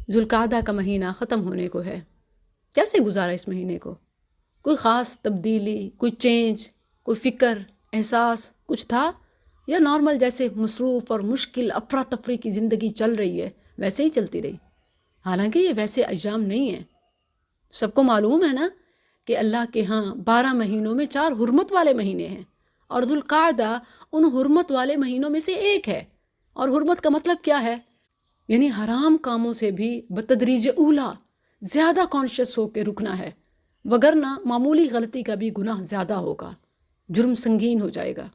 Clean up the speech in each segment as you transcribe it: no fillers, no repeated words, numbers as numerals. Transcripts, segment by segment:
ذوالقعدہ کا مہینہ ختم ہونے کو ہے. کیسے گزارا اس مہینے کو؟ کوئی خاص تبدیلی، کوئی چینج، کوئی فکر، احساس کچھ تھا، یا نارمل جیسے مصروف اور مشکل افراتفری کی زندگی چل رہی ہے ویسے ہی چلتی رہی؟ حالانکہ یہ ویسے ایام نہیں ہیں. سب کو معلوم ہے نا کہ اللہ کے ہاں 12 مہینوں میں 4 حرمت والے مہینے ہیں، اور ذوالقعدہ ان حرمت والے مہینوں میں سے ایک ہے. اور حرمت کا مطلب کیا ہے؟ یعنی حرام کاموں سے بھی بتدریج اولا زیادہ کانشیس ہو کے رکنا ہے، وگرنہ معمولی غلطی کا بھی گناہ زیادہ ہوگا، جرم سنگین ہو جائے گا.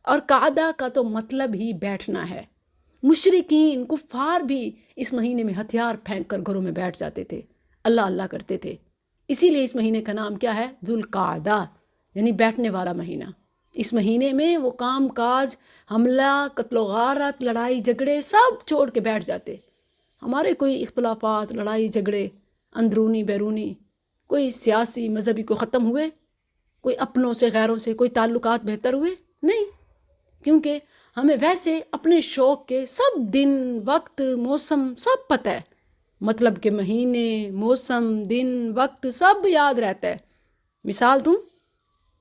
اور قعدہ کا تو مطلب ہی بیٹھنا ہے. مشرکین کفار بھی اس مہینے میں ہتھیار پھینک کر گھروں میں بیٹھ جاتے تھے، اللہ اللہ کرتے تھے. اسی لیے اس مہینے کا نام کیا ہے؟ ذوالقعدہ، یعنی بیٹھنے والا مہینہ. اس مہینے میں وہ کام کاج، حملہ، قتل و غارت، لڑائی جھگڑے سب چھوڑ کے بیٹھ جاتے. ہمارے کوئی اختلافات، لڑائی جھگڑے اندرونی بیرونی، کوئی سیاسی مذہبی کو ختم ہوئے؟ کوئی اپنوں سے غیروں سے کوئی تعلقات بہتر ہوئے؟ نہیں، کیونکہ ہمیں ویسے اپنے شوق کے سب دن، وقت، موسم سب پتہ ہے. مطلب کہ مہینے، موسم، دن، وقت سب یاد رہتا ہے. مثال دوں،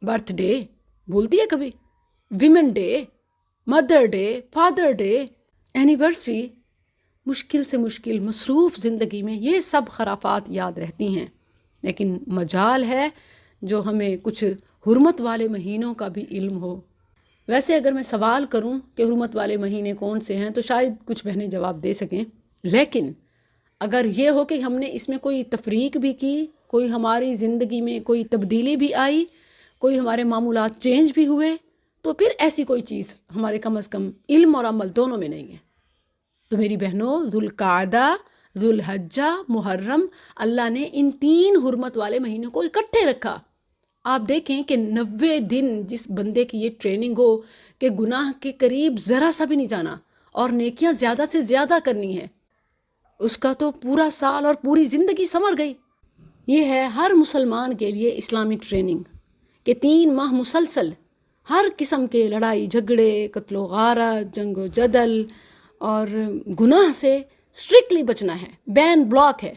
برتھ ڈے بھولتی ہے کبھی؟ Women day, mother day, father day, anniversary. مشکل سے مشکل مصروف زندگی میں یہ سب خرافات یاد رہتی ہیں، لیکن مجال ہے جو ہمیں کچھ حرمت والے مہینوں کا بھی علم ہو. ویسے اگر میں سوال کروں کہ حرمت والے مہینے کون سے ہیں تو شاید کچھ بہنیں جواب دے سکیں، لیکن اگر یہ ہو کہ ہم نے اس میں کوئی تفریق بھی کی، کوئی ہماری زندگی میں کوئی تبدیلی بھی آئی، کوئی ہمارے معمولات چینج بھی ہوئے، تو پھر ایسی کوئی چیز ہمارے کم از کم علم اور عمل دونوں میں نہیں ہے. تو میری بہنوں، ذوالقعدہ، ذوالحجہ، محرم، اللہ نے ان 3 حرمت والے مہینوں کو اکٹھے رکھا. آپ دیکھیں کہ 90 دن جس بندے کی یہ ٹریننگ ہو کہ گناہ کے قریب ذرا سا بھی نہیں جانا اور نیکیاں زیادہ سے زیادہ کرنی ہے، اس کا تو پورا سال اور پوری زندگی سنور گئی. یہ ہے ہر مسلمان کے لیے اسلامک ٹریننگ کہ 3 ماہ مسلسل ہر قسم کے لڑائی جھگڑے، قتل و غارت، جنگ و جدل اور گناہ سے اسٹرکٹلی بچنا ہے، بین بلاک ہے.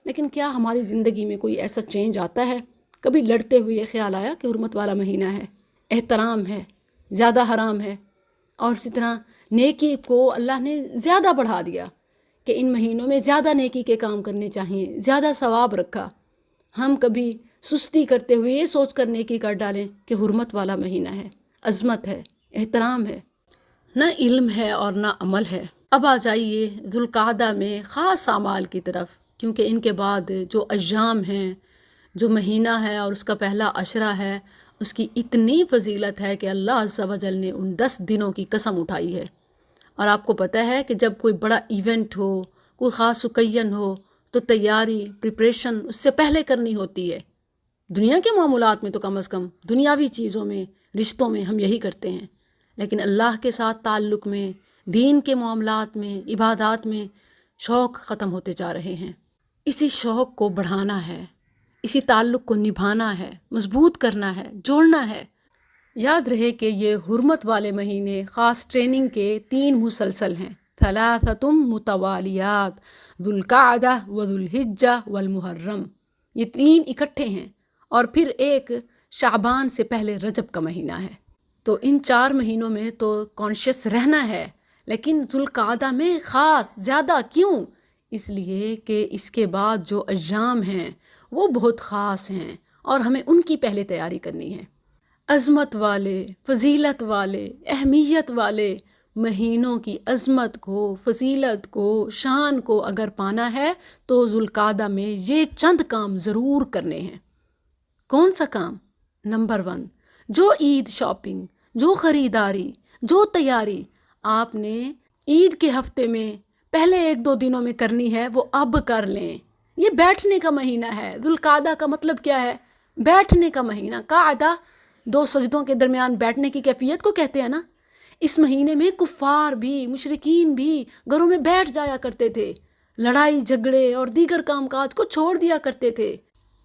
لیکن کیا ہماری زندگی میں کوئی ایسا چینج آتا ہے؟ کبھی لڑتے ہوئے یہ خیال آیا کہ حرمت والا مہینہ ہے، احترام ہے، زیادہ حرام ہے؟ اور اسی طرح نیکی کو اللہ نے زیادہ بڑھا دیا کہ ان مہینوں میں زیادہ نیکی کے کام کرنے چاہیے، زیادہ ثواب رکھا. ہم کبھی سستی کرتے ہوئے یہ سوچ کر نیکی کر ڈالیں کہ حرمت والا مہینہ ہے، عظمت ہے، احترام ہے، نہ علم ہے اور نہ عمل ہے. اب آ جائیے ذوالقعدہ میں خاص اعمال کی طرف، کیونکہ ان کے بعد جو ایام ہیں، جو مہینہ ہے اور اس کا پہلا عشرہ ہے، اس کی اتنی فضیلت ہے کہ اللہ عز و جل نے ان 10 دنوں کی قسم اٹھائی ہے. اور آپ کو پتہ ہے کہ جب کوئی بڑا ایونٹ ہو، کوئی خاص اوکیزن ہو، تو تیاری، پریپریشن اس سے پہلے کرنی ہوتی ہے. دنیا کے معاملات میں تو کم از کم دنیاوی چیزوں میں، رشتوں میں ہم یہی کرتے ہیں، لیکن اللہ کے ساتھ تعلق میں، دین کے معاملات میں، عبادات میں شوق ختم ہوتے جا رہے ہیں. اسی شوق کو بڑھانا ہے، اسی تعلق کو نبھانا ہے، مضبوط کرنا ہے، جوڑنا ہے. یاد رہے کہ یہ حرمت والے مہینے خاص ٹریننگ کے 3 مسلسل ہیں، ثلاثۃ متوالیات، ذوالقعدہ وذوالحجہ والمحرم. یہ 3 اکٹھے ہیں، اور پھر ایک شعبان سے پہلے رجب کا مہینہ ہے. تو ان 4 مہینوں میں تو کانشیس رہنا ہے، لیکن ذوالقعدہ میں خاص زیادہ. کیوں؟ اس لیے کہ اس کے بعد جو ایام ہیں وہ بہت خاص ہیں اور ہمیں ان کی پہلے تیاری کرنی ہے. عظمت والے، فضیلت والے، اہمیت والے مہینوں کی عظمت کو، فضیلت کو، شان کو اگر پانا ہے تو ذوالقعدہ میں یہ چند کام ضرور کرنے ہیں. کون سا کام؟ نمبر 1، جو عید شاپنگ، جو خریداری، جو تیاری آپ نے عید کے ہفتے میں پہلے 1-2 دنوں میں کرنی ہے وہ اب کر لیں. یہ بیٹھنے کا مہینہ ہے. ذوالقعدہ کا مطلب کیا ہے؟ بیٹھنے کا مہینہ. قعدہ 2 سجدوں کے درمیان بیٹھنے کی کیفیت کو کہتے ہیں نا. اس مہینے میں کفار بھی، مشرکین بھی گھروں میں بیٹھ جایا کرتے تھے، لڑائی جھگڑے اور دیگر کام کاج کو چھوڑ دیا کرتے تھے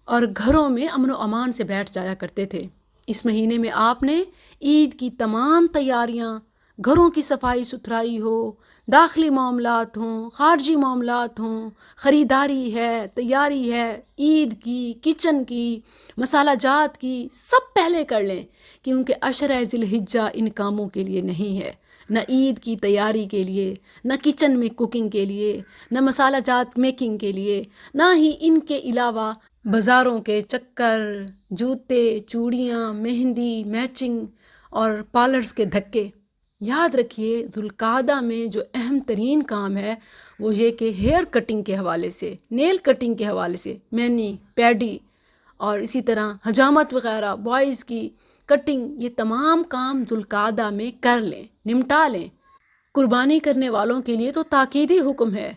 اور گھروں میں امن و امان سے بیٹھ جایا کرتے تھے. اس مہینے میں آپ نے عید کی تمام تیاریاں گھروں کی صفائی ستھرائی ہو، داخلی معاملات ہوں، خارجی معاملات ہوں، خریداری ہے، تیاری ہے، عید کی، کچن کی، مسالہ جات کی، سب پہلے کر لیں، کیونکہ عشرہ ذی الحجہ ان کاموں کے لیے نہیں ہے، نہ عید کی تیاری کے لیے، نہ کچن میں کوکنگ کے لیے، نہ مسالہ جات میکنگ کے لیے، نہ ہی ان کے علاوہ بازاروں کے چکر، جوتے، چوڑیاں، مہندی، میچنگ اور پارلرز کے دھکے۔ یاد رکھیے ذوالقعدہ میں جو اہم ترین کام ہے وہ یہ کہ ہیئر کٹنگ کے حوالے سے، نیل کٹنگ کے حوالے سے، مینی، پیڈی اور اسی طرح حجامت وغیرہ، بوائز کی کٹنگ، یہ تمام کام ذوالقعدہ میں کر لیں، نمٹا لیں۔ قربانی کرنے والوں کے لیے تو تاکیدی حکم ہے،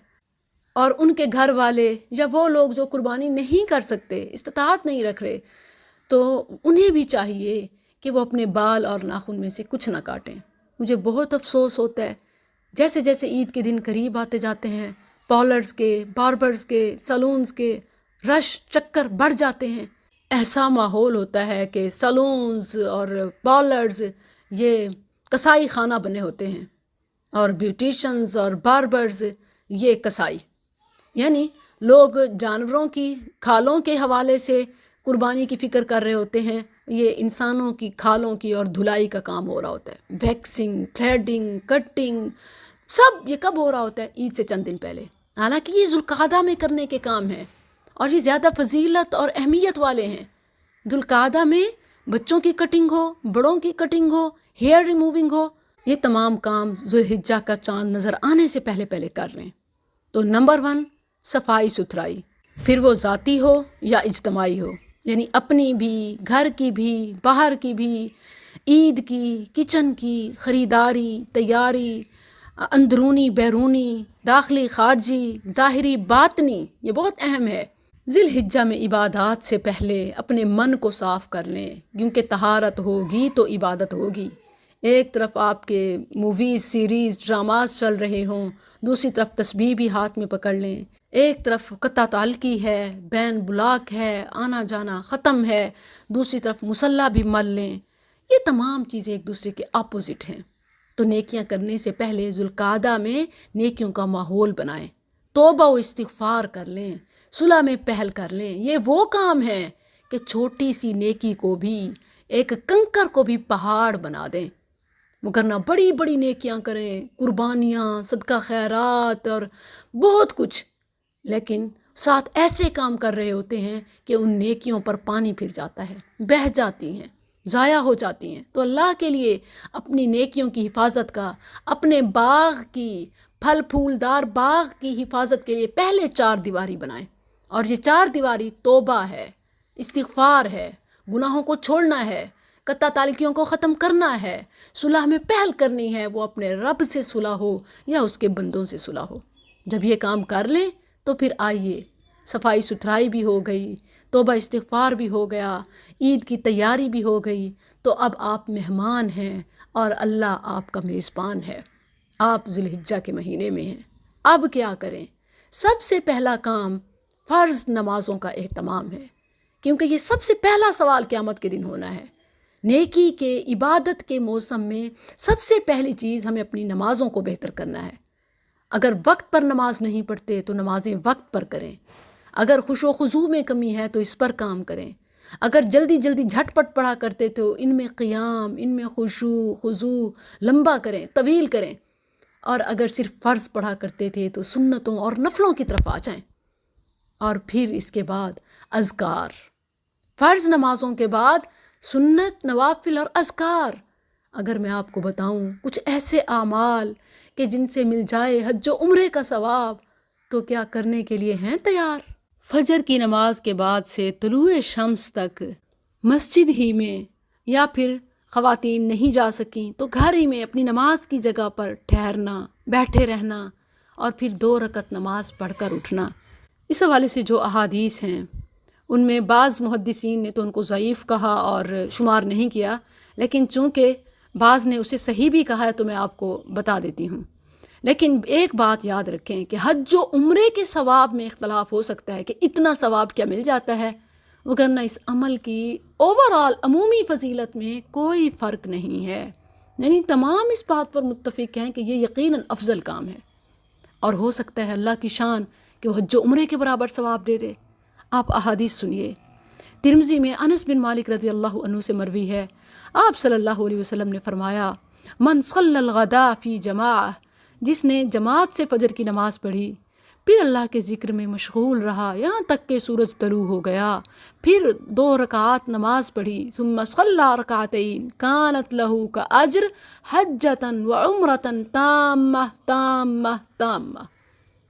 اور ان کے گھر والے یا وہ لوگ جو قربانی نہیں کر سکتے، استطاعت نہیں رکھ رہے، تو انہیں بھی چاہیے کہ وہ اپنے بال اور ناخن میں سے کچھ نہ کاٹیں۔ مجھے بہت افسوس ہوتا ہے، جیسے جیسے عید کے دن قریب آتے جاتے ہیں، پارلرز کے، باربرز کے، سلونز کے رش، چکر بڑھ جاتے ہیں۔ ایسا ماحول ہوتا ہے کہ سلونز اور پارلرز یہ کسائی خانہ بنے ہوتے ہیں، اور بیوٹیشنز اور باربرز یہ کسائی، یعنی لوگ جانوروں کی کھالوں کے حوالے سے قربانی کی فکر کر رہے ہوتے ہیں، یہ انسانوں کی کھالوں کی اور دھلائی کا کام ہو رہا ہوتا ہے، ویکسنگ، تھریڈنگ، کٹنگ، سب یہ کب ہو رہا ہوتا ہے؟ عید سے چند دن پہلے، حالانکہ یہ ذوالقعدہ میں کرنے کے کام ہیں اور یہ زیادہ فضیلت اور اہمیت والے ہیں۔ ذوالقعدہ میں بچوں کی کٹنگ ہو، بڑوں کی کٹنگ ہو، ہیئر ریموونگ ہو، یہ تمام کام ذوالحجہ کا چاند نظر آنے سے پہلے پہلے کر لیں۔ تو نمبر 1 صفائی ستھرائی، پھر وہ ذاتی ہو یا اجتماعی ہو، یعنی اپنی بھی، گھر کی بھی، باہر کی بھی، عید کی، کچن کی، خریداری، تیاری، اندرونی بیرونی، داخلی خارجی، ظاہری باطنی، یہ بہت اہم ہے۔ ذی الحجہ میں عبادات سے پہلے اپنے من کو صاف کر لیں، کیونکہ طہارت ہوگی تو عبادت ہوگی۔ ایک طرف آپ کے موویز، سیریز، ڈراماز چل رہے ہوں، دوسری طرف تسبیح بھی ہاتھ میں پکڑ لیں، ایک طرف قطع تعلقی ہے، بین بلاک ہے، آنا جانا ختم ہے، دوسری طرف مصلی بھی مل لیں، یہ تمام چیزیں ایک دوسرے کے اپوزٹ ہیں۔ تو نیکیاں کرنے سے پہلے ذوالقعدہ میں نیکیوں کا ماحول بنائیں، توبہ و استغفار کر لیں، صلح میں پہل کر لیں۔ یہ وہ کام ہے کہ چھوٹی سی نیکی کو بھی، ایک کنکر کو بھی پہاڑ بنا دیں، وگرنہ بڑی بڑی نیکیاں کریں، قربانیاں، صدقہ خیرات اور بہت کچھ، لیکن ساتھ ایسے کام کر رہے ہوتے ہیں کہ ان نیکیوں پر پانی پھر جاتا ہے، بہہ جاتی ہیں، ضائع ہو جاتی ہیں۔ تو اللہ کے لیے اپنی نیکیوں کی حفاظت کا، اپنے باغ کی، پھل پھولدار باغ کی حفاظت کے لیے پہلے 4 دیواری بنائیں، اور یہ 4 دیواری توبہ ہے، استغفار ہے، گناہوں کو چھوڑنا ہے، قطع تعلقیوں کو ختم کرنا ہے، صلح میں پہل کرنی ہے، وہ اپنے رب سے صلح ہو یا اس کے بندوں سے صلح ہو۔ جب یہ کام کر لیں تو پھر آئیے، صفائی ستھرائی بھی ہو گئی، توبہ استغفار بھی ہو گیا، عید کی تیاری بھی ہو گئی، تو اب آپ مہمان ہیں اور اللہ آپ کا میزبان ہے، آپ ذی الحجہ کے مہینے میں ہیں۔ اب کیا کریں؟ سب سے پہلا کام فرض نمازوں کا اہتمام ہے، کیونکہ یہ سب سے پہلا سوال قیامت کے دن ہونا ہے۔ نیکی کے، عبادت کے موسم میں سب سے پہلی چیز ہمیں اپنی نمازوں کو بہتر کرنا ہے۔ اگر وقت پر نماز نہیں پڑھتے تو نمازیں وقت پر کریں، اگر خشوع و خضوع میں کمی ہے تو اس پر کام کریں، اگر جلدی جلدی جھٹ پٹ پڑھا کرتے تو ان میں قیام، ان میں خشوع خضوع لمبا کریں، طویل کریں، اور اگر صرف فرض پڑھا کرتے تھے تو سنتوں اور نفلوں کی طرف آ جائیں۔ اور پھر اس کے بعد اذکار، فرض نمازوں کے بعد سنت، نوافل اور اذکار۔ اگر میں آپ کو بتاؤں کچھ ایسے اعمال کہ جن سے مل جائے حج و عمرے کا ثواب، تو کیا کرنے کے لیے ہیں تیار؟ فجر کی نماز کے بعد سے طلوع شمس تک مسجد ہی میں، یا پھر خواتین نہیں جا سکیں تو گھر ہی میں اپنی نماز کی جگہ پر ٹھہرنا، بیٹھے رہنا، اور پھر 2 رکعت نماز پڑھ کر اٹھنا۔ اس حوالے سے جو احادیث ہیں ان میں بعض محدثین نے تو ان کو ضعیف کہا اور شمار نہیں کیا، لیکن چونکہ بعض نے اسے صحیح بھی کہا ہے تو میں آپ کو بتا دیتی ہوں۔ لیکن ایک بات یاد رکھیں کہ حج و عمرے کے ثواب میں اختلاف ہو سکتا ہے کہ اتنا ثواب کیا مل جاتا ہے، وگرنہ اس عمل کی اوورآل عمومی فضیلت میں کوئی فرق نہیں ہے۔ یعنی تمام اس بات پر متفق ہیں کہ یہ یقیناً افضل کام ہے، اور ہو سکتا ہے اللہ کی شان کہ وہ حج و عمرے کے برابر ثواب دے دے۔ آپ احادیث سنیے، ترمذی میں انس بن مالک رضی اللہ عنہ سے مروی ہے، آپ صلی اللہ علیہ وسلم نے فرمایا، من صلی الغداء فی جماعہ، جس نے جماعت سے فجر کی نماز پڑھی، پھر اللہ کے ذکر میں مشغول رہا یہاں تک کہ سورج طلوع ہو گیا، پھر 2 رکعات نماز پڑھی، ثم صلی رکعتین کانت لہ کاجر حجۃ وعمرۃ تامہ تامہ تامہ،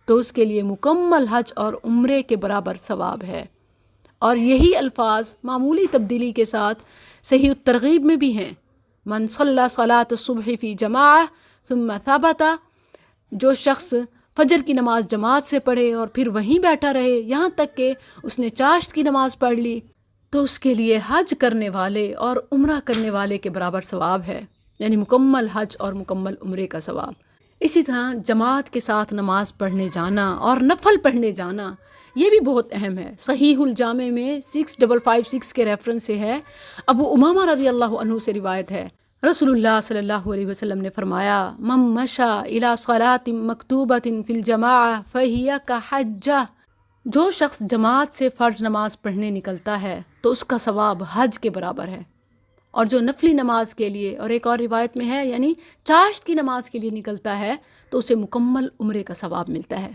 تو اس کے لیے مکمل حج اور عمرے کے برابر ثواب ہے۔ اور یہی الفاظ معمولی تبدیلی کے ساتھ صحیح الترغیب میں بھی ہیں، من صلی صلاۃ الصبح فی جماعہ ثم ثبت، جو شخص فجر کی نماز جماعت سے پڑھے اور پھر وہیں بیٹھا رہے یہاں تک کہ اس نے چاشت کی نماز پڑھ لی، تو اس کے لیے حج کرنے والے اور عمرہ کرنے والے کے برابر ثواب ہے، یعنی مکمل حج اور مکمل عمرے کا ثواب۔ اسی طرح جماعت کے ساتھ نماز پڑھنے جانا اور نفل پڑھنے جانا یہ بھی بہت اہم ہے۔ صحیح الجامع میں 6556 کے ریفرنس سے ہے، ابو امامہ رضی اللہ عنہ سے روایت ہے، رسول اللہ صلی اللہ علیہ وسلم نے فرمایا، من مشى الى صلاۃ مکتوبۃ فی الجماعہ فہی کحجہ، جو شخص جماعت سے فرض نماز پڑھنے نکلتا ہے تو اس کا ثواب حج کے برابر ہے، اور جو نفلی نماز کے لیے، اور ایک اور روایت میں ہے یعنی چاشت کی نماز کے لیے نکلتا ہے تو اسے مکمل عمرے کا ثواب ملتا ہے۔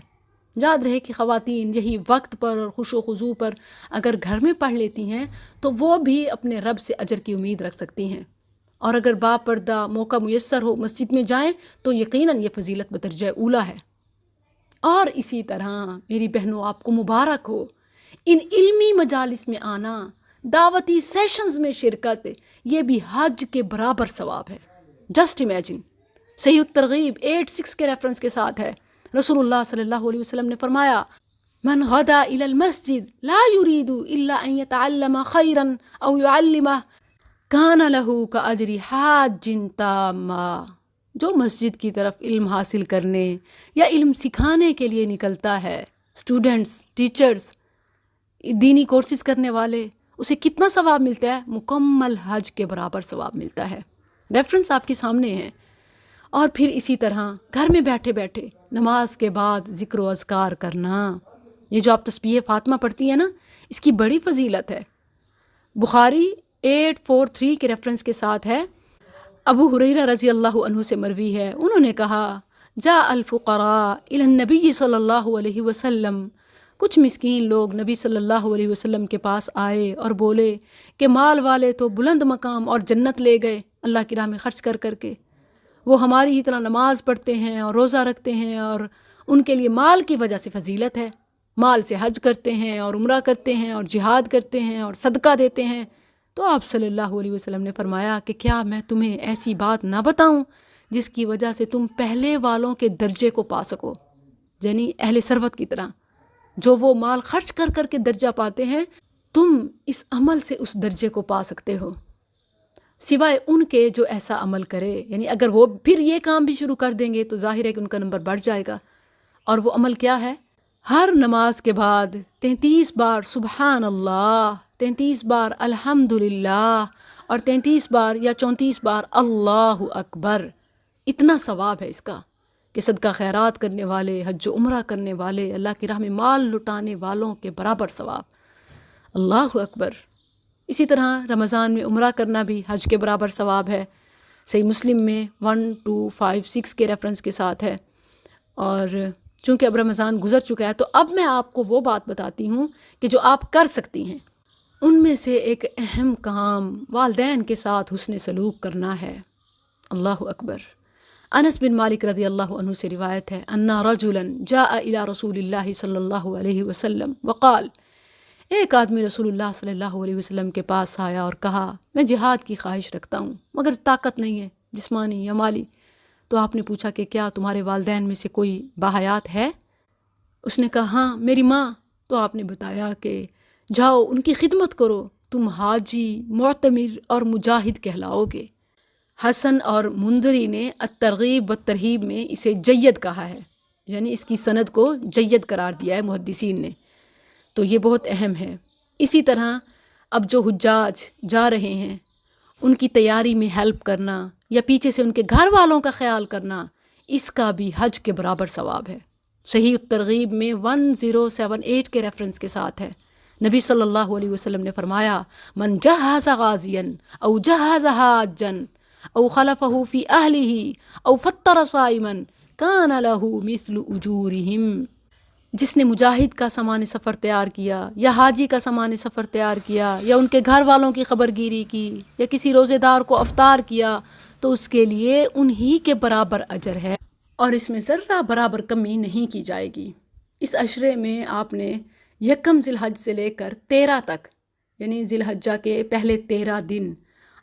یاد رہے کہ خواتین یہی وقت پر اور خوش و خضوع پر اگر گھر میں پڑھ لیتی ہیں تو وہ بھی اپنے رب سے اجر کی امید رکھ سکتی ہیں، اور اگر با پردہ موقع میسر ہو مسجد میں جائیں تو یقیناً یہ فضیلت بدرجہ اولیٰ ہے۔ اور اسی طرح میری بہنوں آپ کو مبارک ہو، ان علمی مجالس میں آنا، دعوتی سیشنز میں شرکت، یہ بھی حج کے برابر ثواب ہے۔ جسٹ امیجن، صحیح الترغیب 86 کے ریفرنس کے ساتھ ہے، رسول اللہ صلی اللہ علیہ وسلم نے فرمایا، من غدا الى المسجد لا يريد الا ان يتعلم خيرا او يعلمه كان له كاجر حاج تاما، جو مسجد کی طرف علم حاصل کرنے یا علم سکھانے کے لیے نکلتا ہے، اسٹوڈنٹس، ٹیچرز، دینی کورسز کرنے والے، اسے کتنا ثواب ملتا ہے؟ مکمل حج کے برابر ثواب ملتا ہے۔ ریفرنس آپ کے سامنے ہے۔ اور پھر اسی طرح گھر میں بیٹھے بیٹھے نماز کے بعد ذکر و اذکار کرنا، یہ جو آپ تسبیح فاطمہ پڑھتی ہیں نا، اس کی بڑی فضیلت ہے۔ بخاری 843 کے ریفرنس کے ساتھ ہے، ابو ہریرہ رضی اللہ عنہ سے مروی ہے، انہوں نے کہا، جاء الفقراء الی النبی صلی اللہ علیہ وسلم، کچھ مسکین لوگ نبی صلی اللہ علیہ وسلم کے پاس آئے اور بولے کہ مال والے تو بلند مقام اور جنت لے گئے اللہ کی راہ میں خرچ کر کر کے، وہ ہماری ہی طرح نماز پڑھتے ہیں اور روزہ رکھتے ہیں، اور ان کے لیے مال کی وجہ سے فضیلت ہے، مال سے حج کرتے ہیں اور عمرہ کرتے ہیں اور جہاد کرتے ہیں اور صدقہ دیتے ہیں۔ تو آپ صلی اللہ علیہ وسلم نے فرمایا کہ کیا میں تمہیں ایسی بات نہ بتاؤں جس کی وجہ سے تم پہلے والوں کے درجے کو پا سکو، یعنی اہل ثروت کی طرح، جو وہ مال خرچ کر کر کے درجہ پاتے ہیں، تم اس عمل سے اس درجے کو پا سکتے ہو، سوائے ان کے جو ایسا عمل کرے، یعنی اگر وہ پھر یہ کام بھی شروع کر دیں گے تو ظاہر ہے کہ ان کا نمبر بڑھ جائے گا۔ اور وہ عمل کیا ہے؟ ہر نماز کے بعد 33 بار سبحان اللہ، 33 بار الحمدللہ، اور 33 بار یا 34 بار اللہ اکبر۔ اتنا ثواب ہے اس کا کہ صدقہ خیرات کرنے والے، حج و عمرہ کرنے والے، اللہ کی راہ میں مال لٹانے والوں کے برابر ثواب۔ اللہ اکبر۔ اسی طرح رمضان میں عمرہ کرنا بھی حج کے برابر ثواب ہے، صحیح مسلم میں 1256 کے ریفرنس کے ساتھ ہے۔ اور چونکہ اب رمضان گزر چکا ہے تو اب میں آپ کو وہ بات بتاتی ہوں کہ جو آپ کر سکتی ہیں۔ ان میں سے ایک اہم کام والدین کے ساتھ حسن سلوک کرنا ہے۔ اللہ اکبر۔ انس بن مالک رضی اللہ عنہ سے روایت ہے، ان رجلا جاء الى رسول اللہ صلی اللہ علیہ وسلم وقال، ایک آدمی رسول اللہ صلی اللہ علیہ وسلم کے پاس آیا اور کہا، میں جہاد کی خواہش رکھتا ہوں مگر طاقت نہیں ہے، جسمانی یا مالی۔ تو آپ نے پوچھا کہ کیا تمہارے والدین میں سے کوئی باحیات ہے؟ اس نے کہا، ہاں میری ماں۔ تو آپ نے بتایا کہ جاؤ ان کی خدمت کرو، تم حاجی، معتمر اور مجاہد کہلاؤ گے۔ حسن اور منذری نے الترغیب والترہیب میں اسے جید کہا ہے، یعنی اس کی سند کو جید قرار دیا ہے محدثین نے، تو یہ بہت اہم ہے۔ اسی طرح اب جو حجاج جا رہے ہیں ان کی تیاری میں ہیلپ کرنا، یا پیچھے سے ان کے گھر والوں کا خیال کرنا، اس کا بھی حج کے برابر ثواب ہے۔ صحیح الترغیب میں 1078 کے ریفرنس کے ساتھ ہے۔ نبی صلی اللہ علیہ وسلم نے فرمایا، من جہز غازیا او جہز حاجا او خلفہ فی اہلہ او فطر صائما کان لہ مثل اجورہم۔ جس نے مجاہد کا سامان سفر تیار کیا یا حاجی کا سامان سفر تیار کیا یا ان کے گھر والوں کی خبر گیری کی یا کسی روزے دار کو افطار کیا تو اس کے لیے انہی کے برابر اجر ہے، اور اس میں ذرہ برابر کمی نہیں کی جائے گی۔ اس عشرے میں آپ نے یکم ذی الحج سے لے کر 13 تک، یعنی ذی الحجہ کے پہلے 13 دن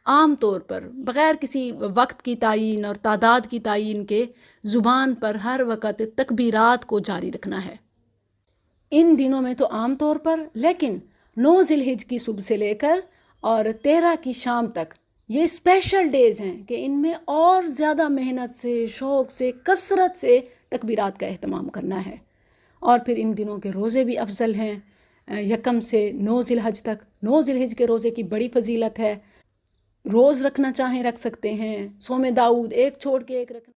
عام طور پر بغیر کسی وقت کی تعین اور تعداد کی تعین کے زبان پر ہر وقت تکبیرات کو جاری رکھنا ہے۔ ان دنوں میں تو عام طور پر، لیکن 9 ذی الحج کی صبح سے لے کر اور 13 کی شام تک یہ اسپیشل ڈیز ہیں کہ ان میں اور زیادہ محنت سے، شوق سے، کثرت سے تکبیرات کا اہتمام کرنا ہے۔ اور پھر ان دنوں کے روزے بھی افضل ہیں، یکم سے 9 ذی الحج تک۔ 9 ذی الحج کے روزے کی بڑی فضیلت ہے، روز رکھنا چاہیں رکھ سکتے ہیں، صوم داؤد ایک چھوڑ کے ایک رکھنا۔